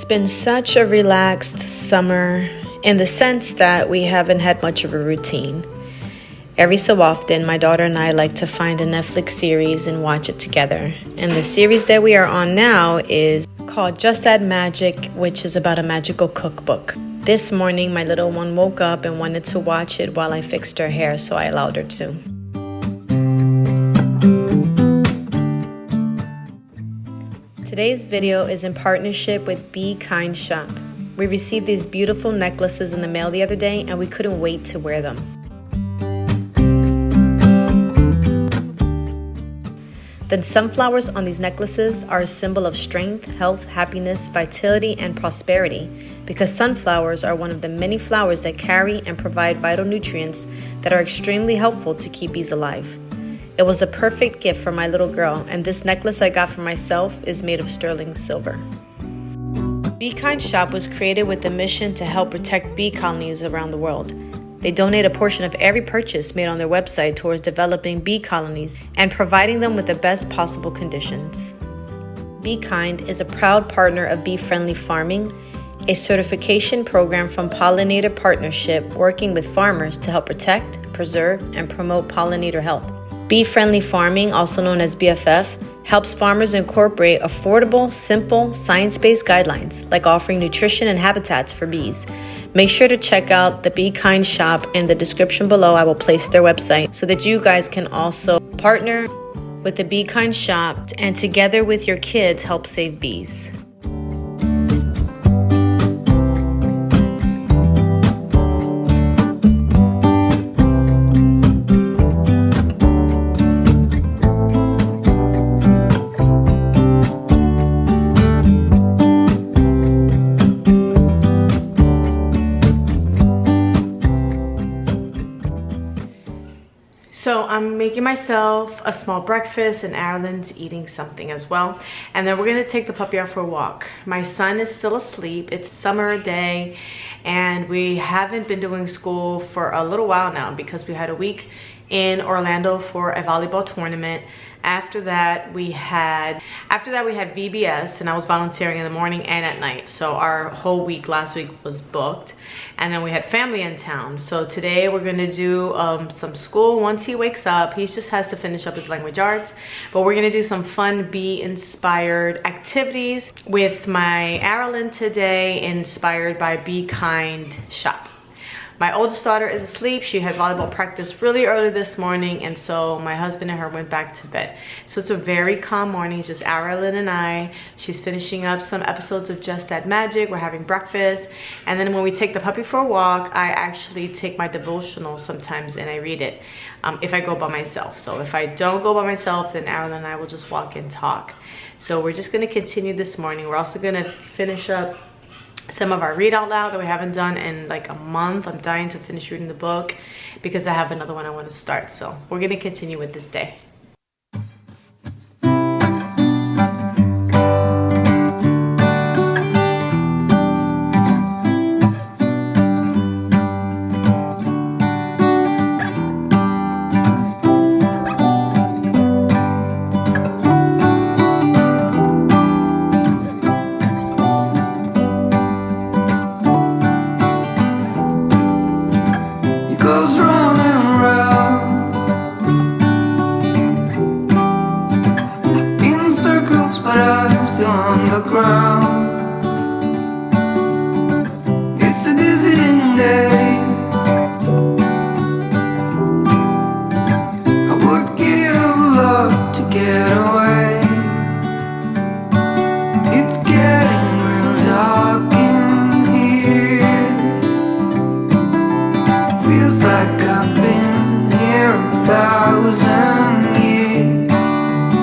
It's been such a relaxed summer in the sense that we haven't had much of a routine. Every so often, my daughter and I like to find a Netflix series and watch it together. And the series that we are on now is called Just Add Magic, which is about a magical cookbook. This morning, my little one woke up and wanted to watch it while I fixed her hair, so I allowed her to. Today's video is in partnership with Be Kind Shop. We received these beautiful necklaces in the mail the other day and we couldn't wait to wear them. The sunflowers on these necklaces are a symbol of strength, health, happiness, vitality, and prosperity because sunflowers are one of the many flowers that carry and provide vital nutrients that are extremely helpful to keep bees alive. It was a perfect gift for my little girl, and this necklace I got for myself is made of sterling silver. Be Kind Shop was created with the mission to help protect bee colonies around the world. They donate a portion of every purchase made on their website towards developing bee colonies and providing them with the best possible conditions. Be Kind is a proud partner of Bee Friendly Farming, a certification program from Pollinator Partnership working with farmers to help protect, preserve, and promote pollinator health. Bee Friendly Farming, also known as BFF, helps farmers incorporate affordable, simple, science-based guidelines like offering nutrition and habitats for bees. Make sure to check out the Be Kind Shop in the description below. I will place their website so that you guys can also partner with the Be Kind Shop and together with your kids help save bees. So I'm making myself a small breakfast and Adelin's eating something as well. And then we're gonna take the puppy out for a walk. My son is still asleep. It's summer day and we haven't been doing school for a little while now because we had a week in Orlando for a volleyball tournament. After that we had VBS and I was volunteering in the morning and at night. So our whole week last week was booked. And then we had family in town. So today we're gonna do some school once he wakes up. He just has to finish up his language arts. But we're gonna do some fun bee inspired activities with my Adeline today, inspired by Be Kind Shop. My oldest daughter is asleep. She had volleyball practice really early this morning, and so my husband and her went back to bed. So it's a very calm morning, just Adeline and I. She's finishing up some episodes of Just Add Magic. We're having breakfast, and then when we take the puppy for a walk, I actually take my devotional sometimes and I read it if I go by myself. So if I don't go by myself, then Adeline and I will just walk and talk. So we're just gonna continue this morning. We're also gonna finish up some of our read out loud that we haven't done in like a month. I'm dying to finish reading the book because I have another one I want to start. So we're going to continue with this day. Goes round and round in circles, but I'm still on the ground. It's a dizzying day. I would give a lot to get away. It's getting real dark in here. Feels like I've been here 1,000 years.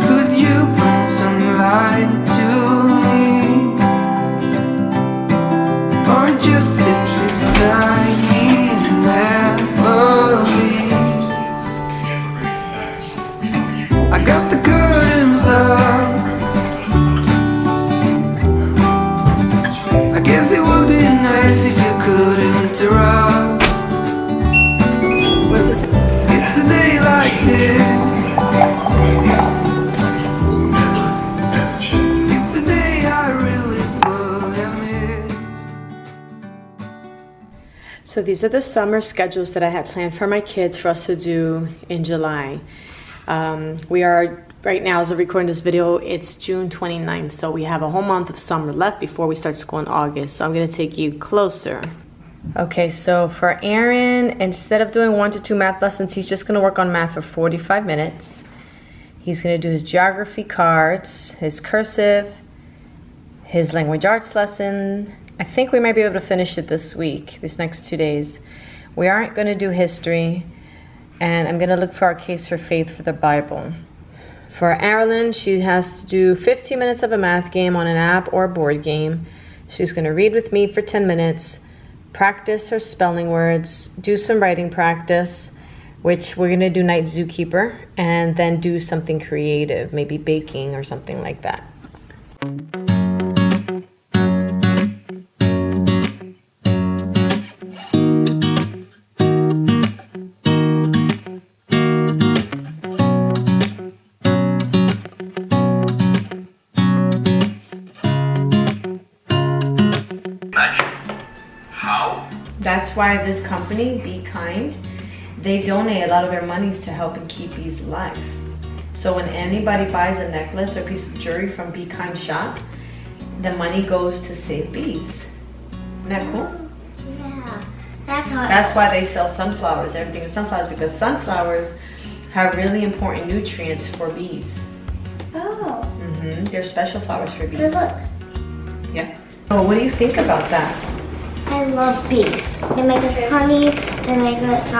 Could you bring some light to me? So these are the summer schedules that I had planned for my kids for us to do in July. We are, right now as of recording this video, it's June 29th. So we have a whole month of summer left before we start school in August. So I'm gonna take you closer. Okay, so for Aaron, instead of doing 1 to 2 math lessons, he's just gonna work on math for 45 minutes. He's gonna do his geography cards, his cursive, his language arts lesson. I think we might be able to finish it this week, these next 2 days. We aren't gonna do history, and I'm gonna look for our case for faith for the Bible. For Marilyn, she has to do 15 minutes of a math game on an app or board game. She's gonna read with me for 10 minutes, practice her spelling words, do some writing practice, which we're gonna do night zookeeper, and then do something creative, maybe baking or something like that. That's why this company, Be Kind, they donate a lot of their monies to helping keep bees alive. So when anybody buys a necklace or piece of jewelry from Be Kind shop, the money goes to save bees. Isn't that cool? Yeah, that's hard. That's why they sell sunflowers, everything in sunflowers, because sunflowers have really important nutrients for bees. Oh. They're special flowers for bees. Good look. Yeah. So what do you think about that? I love bees. They make us honey. They make us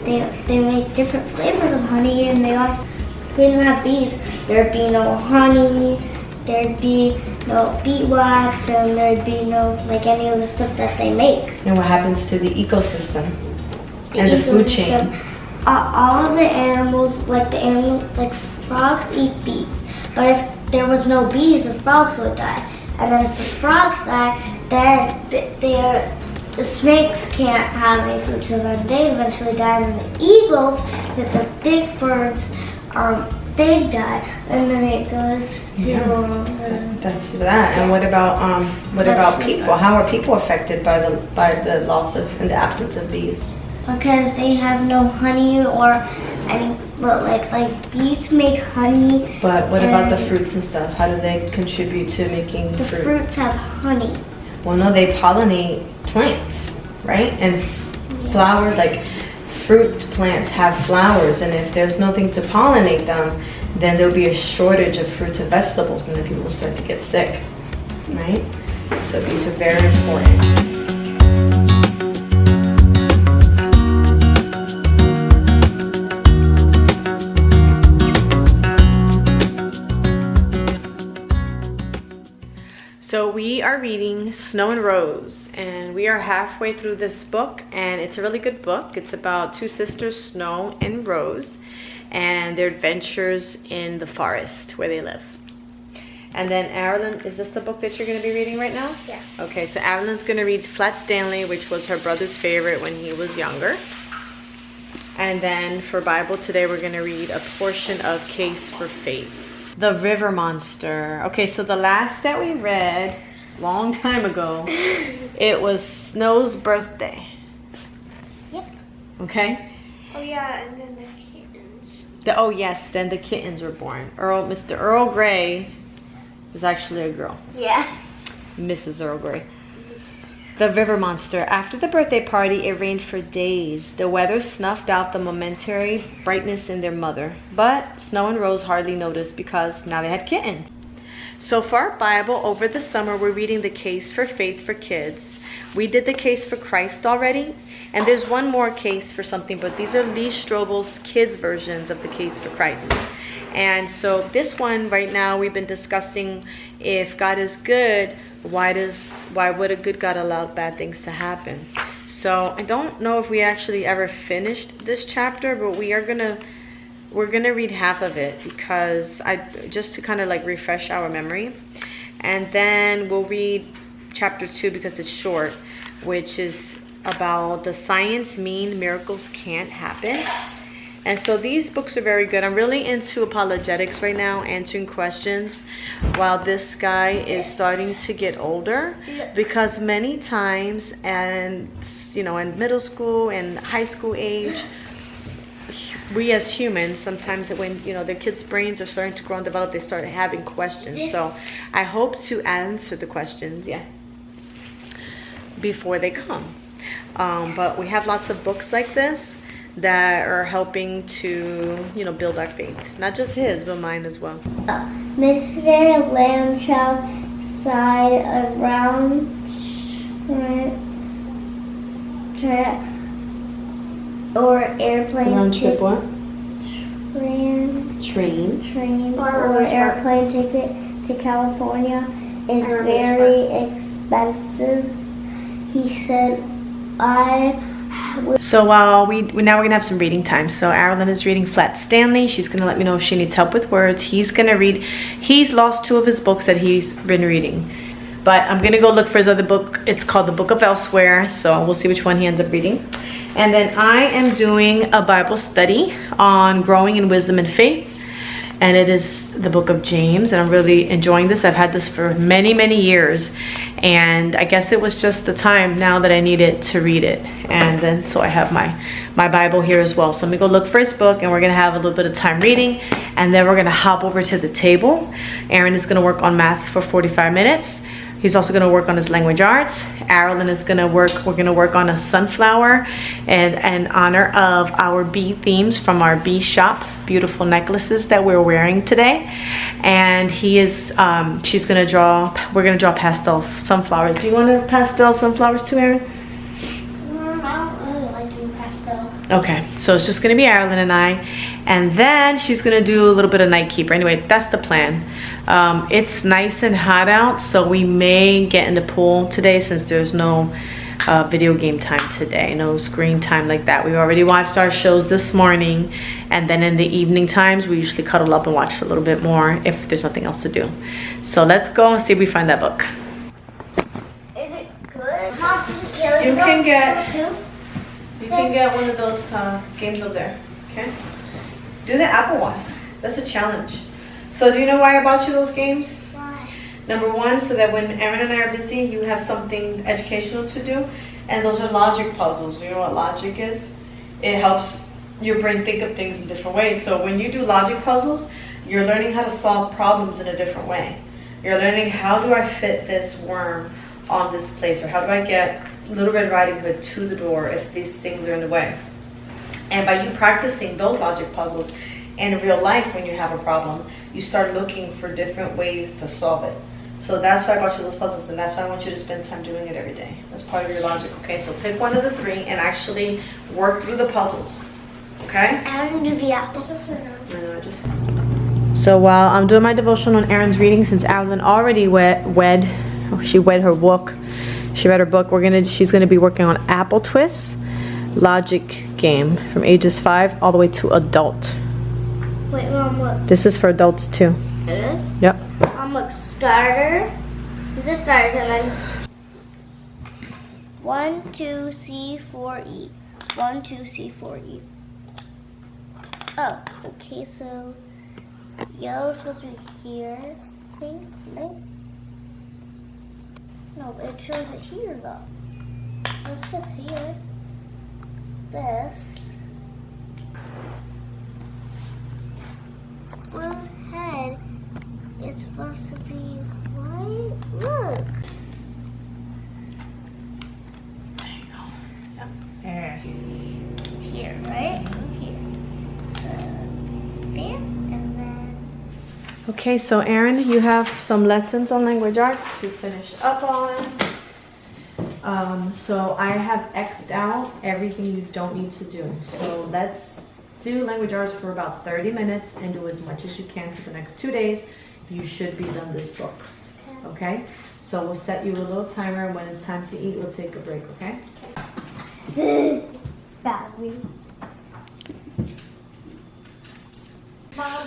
They make different flavors of honey, and they also. If we didn't have bees, there'd be no honey. There'd be no beeswax, and there'd be no any of the stuff that they make. And what happens to the ecosystem and the food chain? All of the animals, like frogs, eat bees. But if there was no bees, the frogs would die. And then if the frogs die, then the snakes can't have any food, so then they eventually die. And then the eagles, the big birds, they die, and then it goes to. That's that. And what about people? How are people affected by the loss of and the absence of bees? Because they have no honey or any. But like bees make honey. But what about the fruits and stuff? How do they contribute to making the fruit? fruits have honey. Well, no, they pollinate plants, right? And flowers, like fruit plants have flowers, and if there's nothing to pollinate them, then there'll be a shortage of fruits and vegetables, and then people will start to get sick, right? So bees are very important. So we are reading Snow and Rose, and we are halfway through this book, and it's a really good book. It's about two sisters, Snow and Rose, and their adventures in the forest where they live. And then Marilyn, is this the book that you're going to be reading right now? Yeah. Okay, so Marilyn's going to read Flat Stanley, which was her brother's favorite when he was younger. And then for Bible today, we're going to read a portion of Case for Faith. The River Monster. Okay, so the last that we read, long time ago, it was Snow's birthday. Yep. Okay? Oh yeah, and then the kittens. Oh yes, then the kittens were born. Mr. Earl Grey is actually a girl. Yeah. Mrs. Earl Grey. The River Monster. After the birthday party, it rained for days. The weather snuffed out the momentary brightness in their mother. But Snow and Rose hardly noticed because now they had kittens. So for our Bible, over the summer, we're reading the Case for Faith for Kids. We did the Case for Christ already. And there's one more case for something, but these are Lee Strobel's kids' versions of the Case for Christ. And so this one right now, we've been discussing if God is good, why would a good God allow bad things to happen? So I don't know if we actually ever finished this chapter, but we're gonna read half of it because just to kind of like refresh our memory, and then we'll read chapter 2 because it's short, which is about the science mean miracles can't happen. And so these books are very good. I'm really into apologetics right now, answering questions, while this guy is starting to get older, because many times, and you know, in middle school and high school age, we as humans, sometimes when, you know, their kids' brains are starting to grow and develop, they start having questions. So I hope to answer the questions, before they come. But we have lots of books like this that are helping to, you know, build our faith. Not just his, but mine as well. Mr. Lamb side around trip or airplane. Round trip what? Train or airplane ticket to California is very expensive. He said, So while now we're gonna have some reading time. So Arilyn is reading Flat Stanley. She's gonna let me know if she needs help with words. He's gonna read. He's lost 2 of his books that he's been reading, but I'm gonna go look for his other book. It's called The Book of Elsewhere. So we'll see which one he ends up reading. And then I am doing a Bible study on growing in wisdom and faith. And it is the book of James, and I'm really enjoying this. I've had this for many, many years, and I guess it was just the time now that I needed to read it. And then so I have my Bible here as well. So let me go look for his book, and we're gonna have a little bit of time reading, and then we're gonna hop over to the table. Aaron is gonna work on math for 45 minutes. He's also gonna work on his language arts. Arilyn is gonna work, we're gonna work on a sunflower and in honor of our bee themes from our bee shop, beautiful necklaces that we're wearing today. And he is, we're gonna draw pastel sunflowers. Do you want to pastel sunflowers too, Aaron? I don't really like doing pastel. Okay, so it's just gonna be Arilyn and I, and then she's gonna do a little bit of night keeper. Anyway, that's the plan. It's nice and hot out, so we may get in the pool today since there's no video game time today, no screen time like that. We already watched our shows this morning, and then in the evening times we usually cuddle up and watch a little bit more if there's nothing else to do. So let's go and see if we find that book. Is it good? You can get one of those games over there. Okay, do the apple one. That's a challenge. So do you know why I bought you those games? Why? Number one, so that when Aaron and I are busy, you have something educational to do. And those are logic puzzles. You know what logic is? It helps your brain think of things in different ways. So when you do logic puzzles, you're learning how to solve problems in a different way. You're learning, how do I fit this worm on this place? Or how do I get Little Red Riding Hood to the door if these things are in the way? And by you practicing those logic puzzles in real life, when you have a problem, you start looking for different ways to solve it. So that's why I bought you those puzzles, and that's why I want you to spend time doing it every day. That's part of your logic, okay? So pick one of the 3 and actually work through the puzzles, okay? I don't do the apples. So while I'm doing my devotion on Aaron's reading, since Arilyn already she read her book. She read her book. She's gonna be working on Apple Twists logic game from ages 5 all the way to adult. Wait, Mom, look. This is for adults too. It is? Yep. Look, starter. These are starters, and then 1, 2, C, 4, E. 1, 2, C, 4, E. Oh, okay, so yellow's supposed to be here, I think, right? No, it shows it here, though. This fits here. This. Blue's head is supposed to be white. Look. There you go. Yep. There. Here, right? Here. So, there, and then. Okay, so Aaron, you have some lessons on language arts to finish up on. So I have X'd out everything you don't need to do. So let's do language arts for about 30 minutes and do as much as you can for the next 2 days. You should be done this book, okay? So we'll set you a little timer. When it's time to eat, we'll take a break, okay? Badly.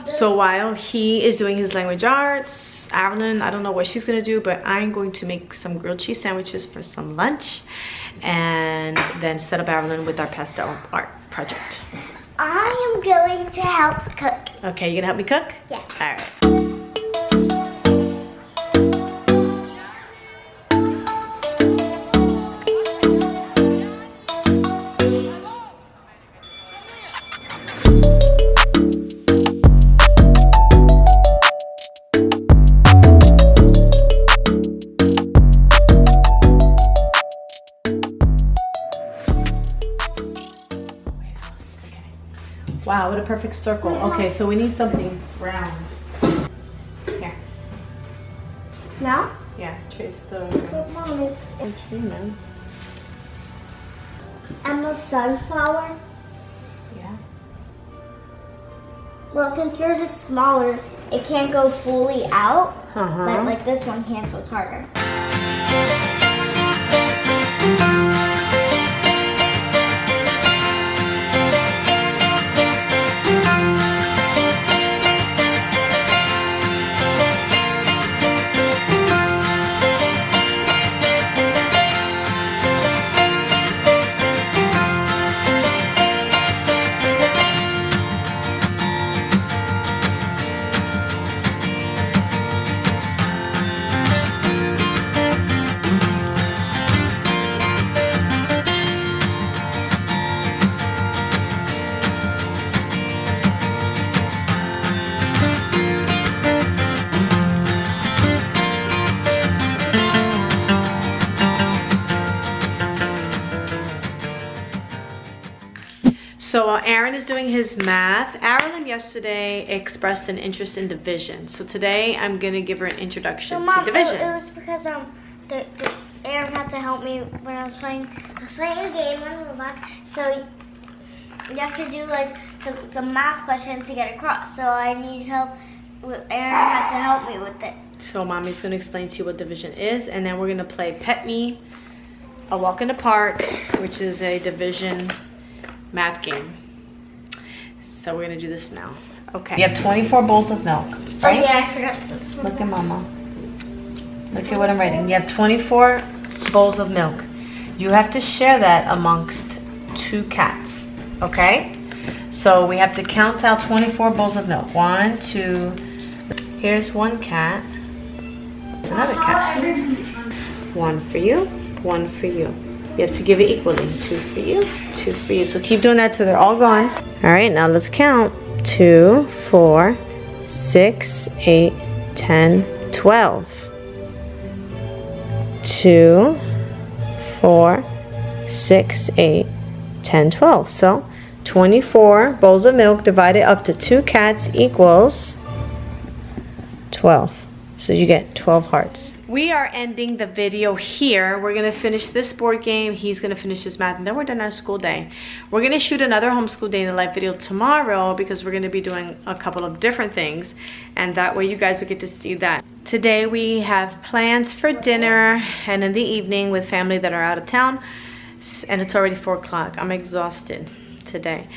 So while he is doing his language arts, Arilyn, I don't know what she's gonna do, but I'm going to make some grilled cheese sandwiches for some lunch and then set up Arilyn with our pastel art project. I am going to help cook. Okay, you gonna help me cook? Yeah. All right. Wow, what a perfect circle. Okay, so we need something round. Here. Now? Yeah, trace the... Mom, it's man. and the sunflower. Yeah. Well, since yours is smaller, it can't go fully out. Uh-huh. But like this one can, so it's harder. So Aaron is doing his math. Aaron yesterday expressed an interest in division. So today I'm gonna give her an introduction Mom, to division. It was because the Aaron had to help me when I was playing a game on Roblox. So you have to do like the math question to get across. So I need help. Aaron had to help me with it. So mommy's gonna explain to you what division is, and then we're gonna play Pet Me, A Walk in the Park, which is a division math game. So we're gonna do this now. Okay. You have 24 bowls of milk, right? Oh yeah, I forgot this one. Look at mama. Look at what I'm writing. You have 24 bowls of milk. You have to share that amongst 2 cats, okay? So we have to count out 24 bowls of milk. 1, 2, here's 1 cat. There's another cat. 1 for you, 1 for you. You have to give it equally. 2 for you, 2 for you. So keep doing that till they're all gone. All right, now let's count. 2, 4, 6, 8, 10, 12. 2, 4, 6, 8, 10, 12. So 24 bowls of milk divided up to 2 cats equals 12. So you get 12 hearts. We are ending the video here. We're gonna finish this board game. He's gonna finish his math, and then we're done our school day. We're gonna shoot another homeschool day in the live video tomorrow because we're gonna be doing a couple of different things, and that way you guys will get to see that. Today we have plans for dinner and in the evening with family that are out of town, and it's already 4 o'clock. I'm exhausted today.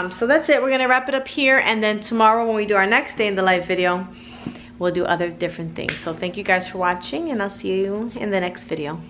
So that's it. We're gonna wrap it up here, and then tomorrow when we do our next day in the live video, we'll do other different things. So thank you guys for watching, and I'll see you in the next video.